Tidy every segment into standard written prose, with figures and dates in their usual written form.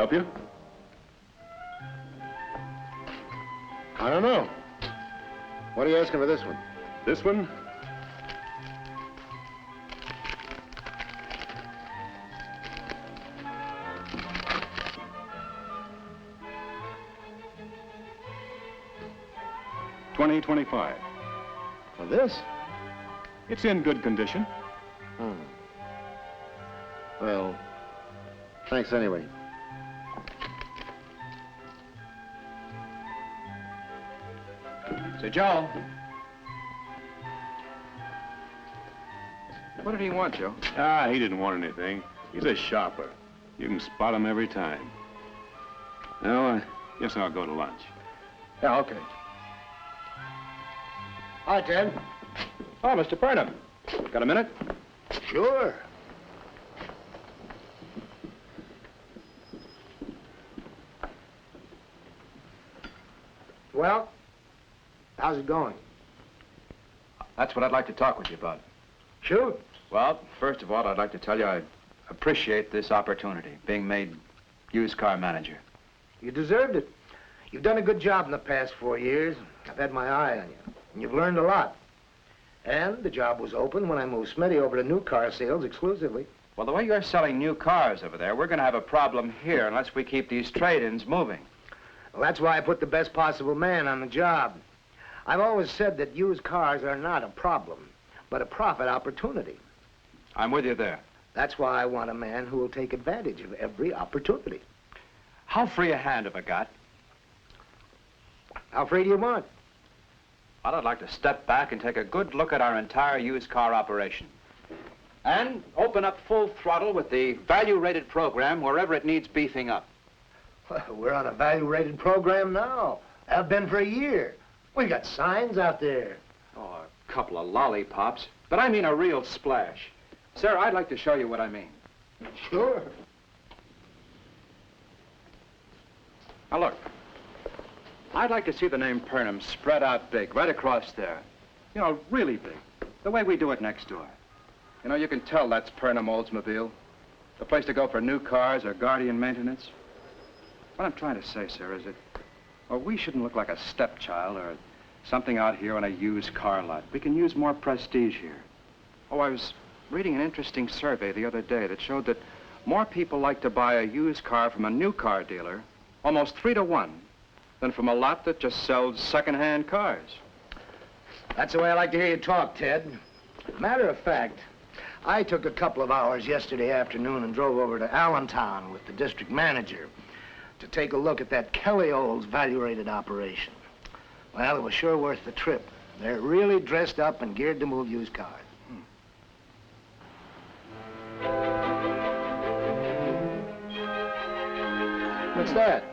help you? I don't know. What are you asking for this one? This one? $20.25. For this? It's in good condition. Hmm. Well, thanks anyway. Say, Joe. What did he want, Joe? Ah, he didn't want anything. He's a shopper. You can spot him every time. Well, I guess I'll go to lunch. Yeah, okay. Hi, Ted. Oh, Mr. Burnham. Got a minute? Sure. Well, how's it going? That's what I'd like to talk with you about. Shoot. Well, first of all, I'd like to tell you I appreciate this opportunity, being made used car manager. You deserved it. You've done a good job in the past 4 years. I've had my eye on you, and you've learned a lot. And the job was open when I moved Smitty over to new car sales exclusively. Well, the way you're selling new cars over there, we're going to have a problem here unless we keep these trade-ins moving. Well, that's why I put the best possible man on the job. I've always said that used cars are not a problem, but a profit opportunity. I'm with you there. That's why I want a man who will take advantage of every opportunity. How free a hand have I got? How free do you want? Well, I'd like to step back and take a good look at our entire used car operation. And open up full throttle with the value-rated program wherever it needs beefing up. Well, we're on a value-rated program now. Have been for a year. We've got signs out there. Oh, a couple of lollipops. But I mean a real splash. Sir, I'd like to show you what I mean. Sure. Now, look. I'd like to see the name Burnham spread out big, right across there. You know, really big. The way we do it next door. You know, you can tell that's Burnham Oldsmobile. The place to go for new cars or guardian maintenance. What I'm trying to say, sir, is that, well, we shouldn't look like a stepchild or something out here on a used car lot. We can use more prestige here. Oh, I was reading an interesting survey the other day that showed that more people like to buy a used car from a new car dealer, almost 3 to 1, than from a lot that just sells second-hand cars. That's the way I like to hear you talk, Ted. Matter of fact, I took a couple of hours yesterday afternoon and drove over to Allentown with the district manager to take a look at that Kelly Olds value-rated operation. Well, it was sure worth the trip. They're really dressed up and geared to move used cars. What's that?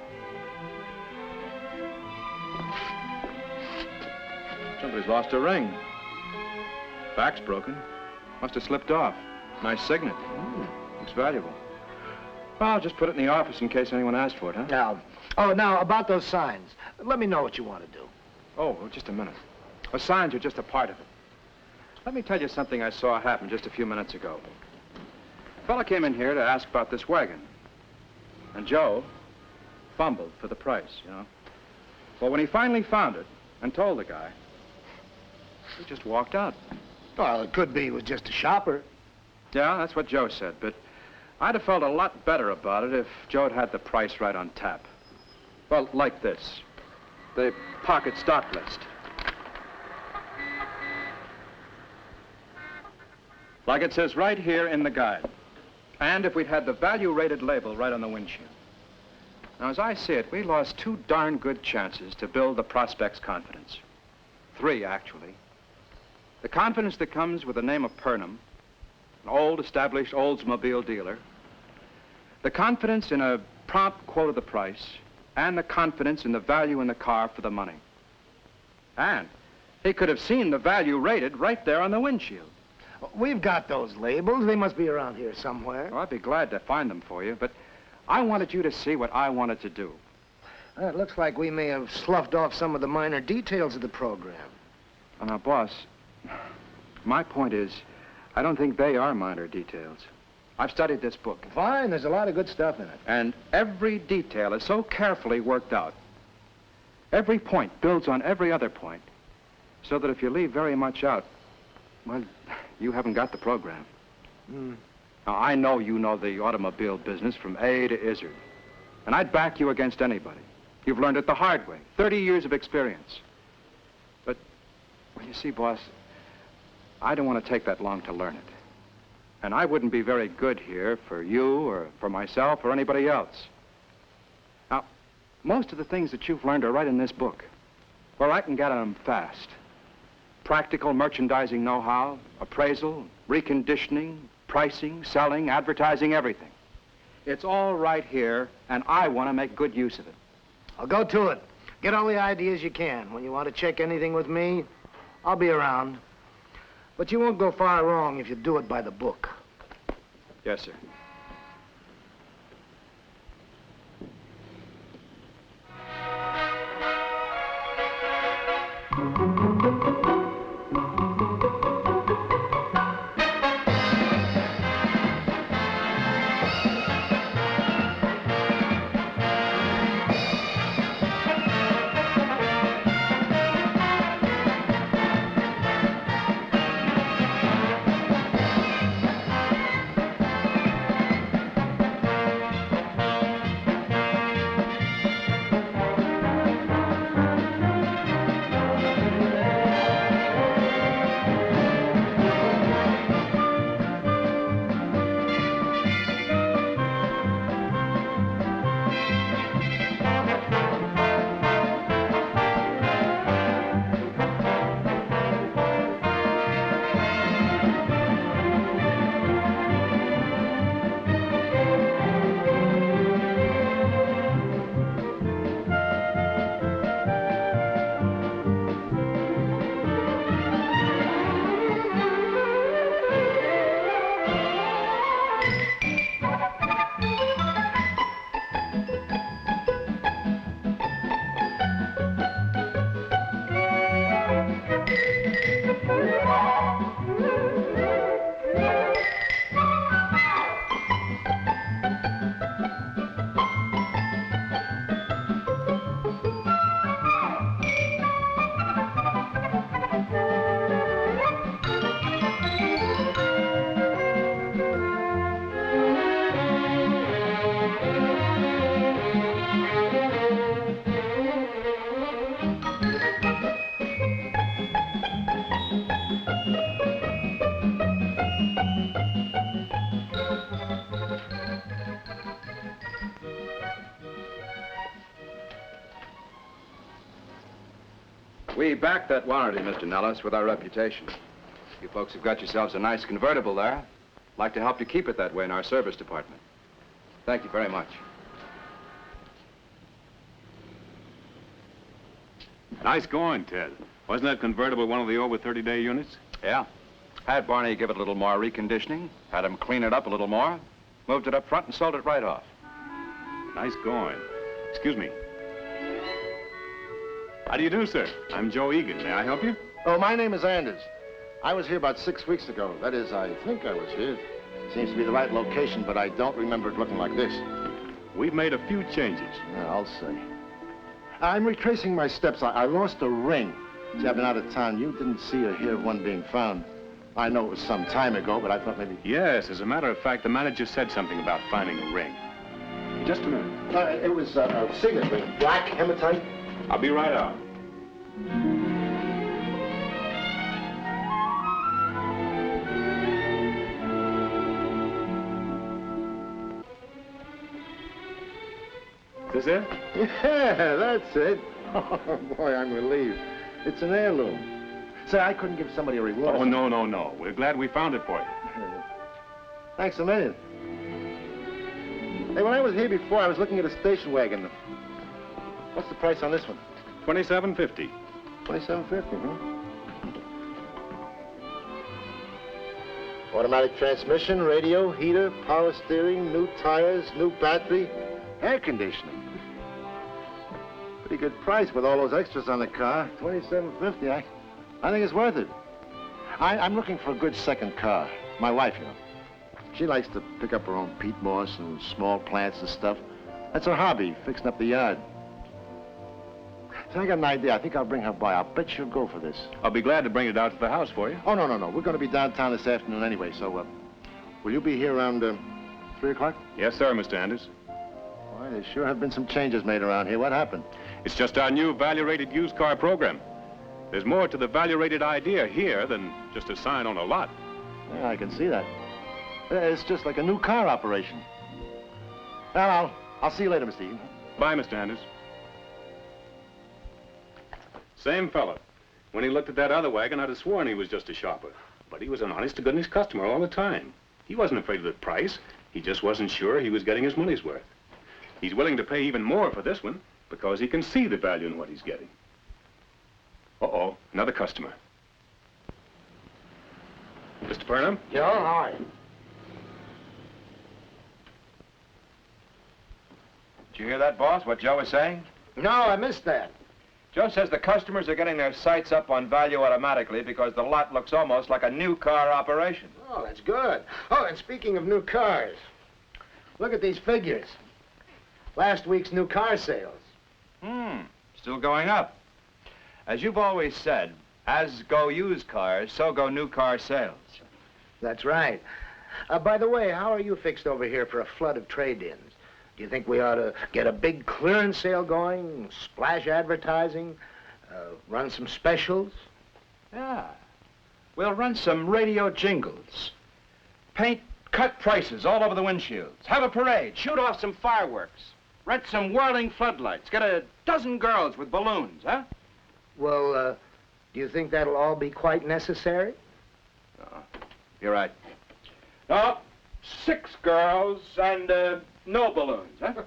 Somebody's lost a ring. Back's broken. Must have slipped off. Nice signet. Looks valuable. Well, I'll just put it in the office in case anyone asked for it, huh? Now, about those signs. Let me know what you want to do. Oh, just a minute. The signs are just a part of it. Let me tell you something I saw happen just a few minutes ago. A fella came in here to ask about this wagon. And Joe fumbled for the price, you know. Well, when he finally found it and told the guy, he just walked out. Well, it could be he was just a shopper. Yeah, that's what Joe said, but I'd have felt a lot better about it if Joe had the price right on tap. Well, like this. The pocket stock list. Like it says right here in the guide. And if we'd had the value-rated label right on the windshield. Now, as I see it, we lost 2 darn good chances to build the prospect's confidence. 3, actually. The confidence that comes with the name of Burnham, an old, established Oldsmobile dealer. The confidence in a prompt quote of the price, and the confidence in the value in the car for the money. And he could have seen the value rated right there on the windshield. We've got those labels. They must be around here somewhere. Well, I'd be glad to find them for you, but I wanted you to see what I wanted to do. It looks like we may have sloughed off some of the minor details of the program. Well, now, boss, my point is, I don't think they are minor details. I've studied this book. Fine, there's a lot of good stuff in it. And every detail is so carefully worked out. Every point builds on every other point, so that if you leave very much out, well, you haven't got the program. Now, I know you know the automobile business from A to Izzard, and I'd back you against anybody. You've learned it the hard way, 30 years of experience. But, well, you see, boss, I don't want to take that long to learn it. And I wouldn't be very good here for you or for myself or anybody else. Now, most of the things that you've learned are right in this book, where I can get at them fast. Practical merchandising know-how, appraisal, reconditioning, pricing, selling, advertising, everything. It's all right here, and I want to make good use of it. I'll go to it. Get all the ideas you can. When you want to check anything with me, I'll be around. But you won't go far wrong if you do it by the book. Yes, sir. We backed that warranty, Mr. Nellis, with our reputation. You folks have got yourselves a nice convertible there. I'd like to help you keep it that way in our service department. Thank you very much. Nice going, Ted. Wasn't that convertible one of the over 30-day units? Yeah. Had Barney give it a little more reconditioning, had him clean it up a little more, moved it up front and sold it right off. Nice going. Excuse me. How do you do, sir? I'm Joe Egan. May I help you? Oh, my name is Anders. I was here about 6 weeks ago. That is, I think I was here. Seems to be the right location, but I don't remember it looking like this. We've made a few changes. Yeah, I'll say. I'm retracing my steps. I lost a ring. See, I've been out of town. You didn't see or hear of one being found. I know it was some time ago, but I thought maybe... Yes, as a matter of fact, the manager said something about finding a ring. Just a minute. It was a signet ring. Black hematite. I'll be right out. Is this it? Yeah, that's it. Oh, boy, I'm relieved. It's an heirloom. Say, I couldn't give somebody a reward. Oh, no. We're glad we found it for you. Thanks a million. Hey, when I was here before, I was looking at a station wagon. What's the price on this one? $27.50. $27.50, huh? Automatic transmission, radio, heater, power steering, new tires, new battery, air conditioning. Pretty good price with all those extras on the car. $27.50. I think it's worth it. I'm looking for a good second car. My wife, you know. She likes to pick up her own peat moss and small plants and stuff. That's her hobby, fixing up the yard. So I got an idea. I think I'll bring her by. I'll bet she'll go for this. I'll be glad to bring it out to the house for you. Oh, no. We're going to be downtown this afternoon anyway, so, will you be here around, 3 o'clock? Yes, sir, Mr. Anders. Why, there sure have been some changes made around here. What happened? It's just our new value-rated used car program. There's more to the value-rated idea here than just a sign on a lot. Yeah, I can see that. It's just like a new car operation. Well, I'll see you later, Mr. Eaton. Bye, Mr. Anders. Same fella. When he looked at that other wagon, I'd have sworn he was just a shopper. But he was an honest-to-goodness customer all the time. He wasn't afraid of the price. He just wasn't sure he was getting his money's worth. He's willing to pay even more for this one because he can see the value in what he's getting. Uh-oh, another customer. Mr. Burnham? Joe, how are you? Did you hear that, boss, what Joe was saying? No, I missed that. Joe says the customers are getting their sights up on value automatically because the lot looks almost like a new car operation. Oh, that's good. Oh, and speaking of new cars, look at these figures. Last week's new car sales. Still going up. As you've always said, as go used cars, so go new car sales. That's right. By the way, how are you fixed over here for a flood of trade-ins? Do you think we ought to get a big clearance sale going, splash advertising, run some specials? Yeah. We'll run some radio jingles. Paint cut prices all over the windshields. Have a parade. Shoot off some fireworks. Rent some whirling floodlights. Get a dozen girls with balloons, huh? Well, do you think that'll all be quite necessary? You're right. No, 6 girls and no balloons, huh?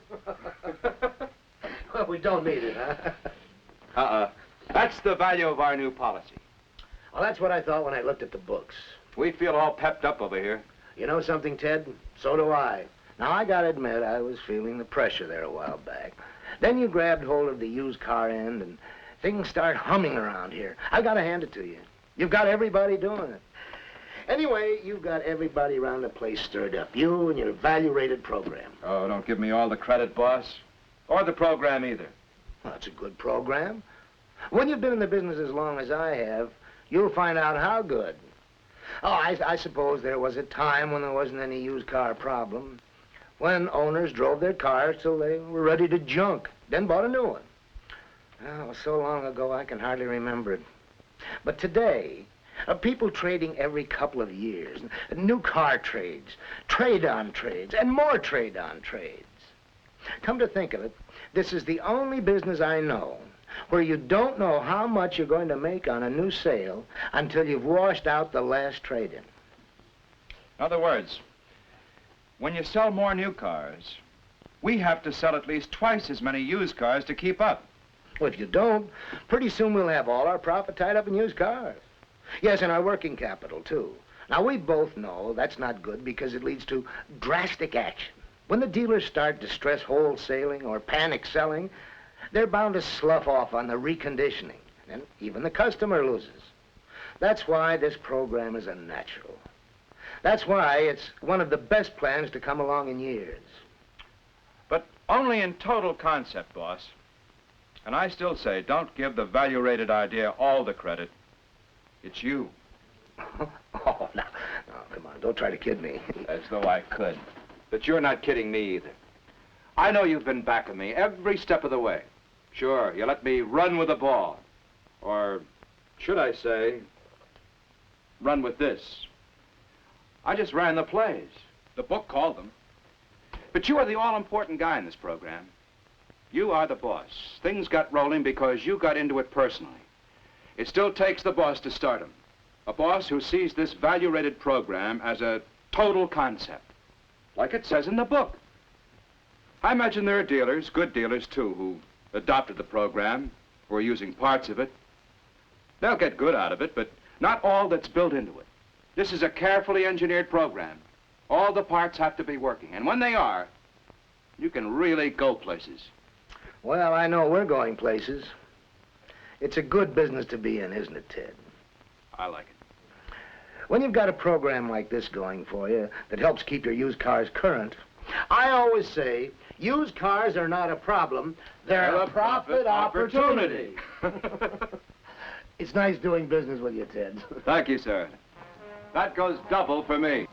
Well, we don't need it, huh? That's the value of our new policy. Well, that's what I thought when I looked at the books. We feel all pepped up over here. You know something, Ted? So do I. Now, I gotta admit, I was feeling the pressure there a while back. Then you grabbed hold of the used car end, and things start humming around here. I gotta hand it to you. You've got everybody doing it. Anyway, you've got everybody around the place stirred up. You and your value-rated program. Oh, don't give me all the credit, boss. Or the program either. Well, that's a good program. When you've been in the business as long as I have, you'll find out how good. Oh, I suppose there was a time when there wasn't any used car problem. When owners drove their cars till they were ready to junk, then bought a new one. Oh, it was so long ago I can hardly remember it. But today, people trading every couple of years, new car trades, trade-on trades, and more trade-on trades. Come to think of it, this is the only business I know where you don't know how much you're going to make on a new sale until you've washed out the last trade-in. In other words, when you sell more new cars, we have to sell at least twice as many used cars to keep up. Well, if you don't, pretty soon we'll have all our profit tied up in used cars. Yes, and our working capital, too. Now, we both know that's not good because it leads to drastic action. When the dealers start distress wholesaling or panic selling, they're bound to slough off on the reconditioning, and even the customer loses. That's why this program is a natural. That's why it's one of the best plans to come along in years. But only in total concept, boss. And I still say, don't give the value-rated idea all the credit. It's you. Oh, now, come on, don't try to kid me. As though I could. But you're not kidding me either. I know you've been backing me every step of the way. Sure, you let me run with the ball. Or, should I say, run with this. I just ran the plays. The book called them. But you are the all-important guy in this program. You are the boss. Things got rolling because you got into it personally. It still takes the boss to start 'em. A boss who sees this value-rated program as a total concept, like it says in the book. I imagine there are dealers, good dealers too, who adopted the program, who are using parts of it. They'll get good out of it, but not all that's built into it. This is a carefully engineered program. All the parts have to be working, and when they are, you can really go places. Well, I know we're going places. It's a good business to be in, isn't it, Ted? I like it. When you've got a program like this going for you that helps keep your used cars current, I always say, used cars are not a problem, they're a profit opportunity. It's nice doing business with you, Ted. Thank you, sir. That goes double for me.